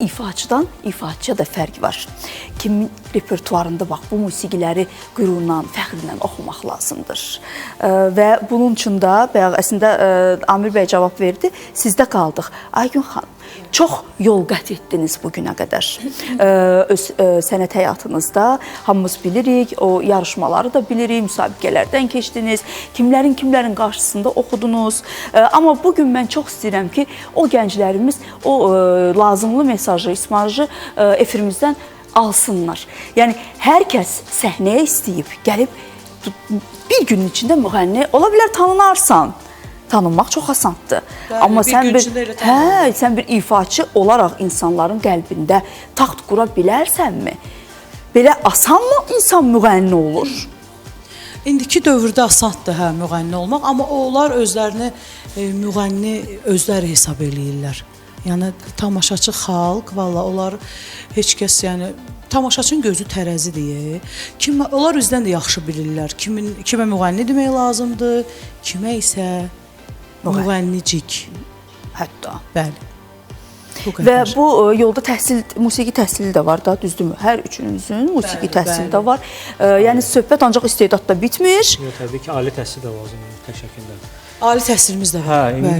İfaçıdan ifaçıya da fərq var. Kimin repertuarında bax, bu musiqiləri qürurla, fəxrlə oxumaq lazımdır. Və bunun üçün də, əslində Amir bəy cavab verdi, sizdə qaldıq. Aygün xanım, çox yol qət etdiniz bugünə qədər. Öz sənət həyatınızda hamımız bilirik, o yarışmaları da bilirik, müsabiqələrdən keçdiniz, kimlərin qarşısında oxudunuz. Amma bugün mən çox istəyirəm ki, o gənclərimiz o lazımlı mesajı, ismarjı efirimizdən alsınlar. Yəni, hər kəs səhnəyə istəyib, gəlib bir günün içində müğənni, ola bilər tanınarsan. Tanınmaq çox asandır. Bəli, amma sən bir ifaçı olaraq insanların qəlbində taxt qura bilərsənmi? Belə asanmı insan müğənni olur? İndiki dövrdə asandır müğənni olmaq, amma onlar özlərini müğənni özləri hesab eləyirlər. Yəni tamaşaçı xalq, valla onlar heç kəs, yəni tamaşaçının gözü tərəzidir. Onlar üzdən də yaxşı bilirlər. Kimə müğənni demək lazımdır, kimə isə müğənnicik. Hətta. Bəli. Və bu yolda musiqi təhsili də var da, düzdürmü? Hər üçünüzün musiqi təhsili də var. Yəni söhbət ancaq istedadda bitmir. Yox, təbii ki, ali təhsil də lazımdır tək şəkildə. Ali təhsilimiz də var. Bəli.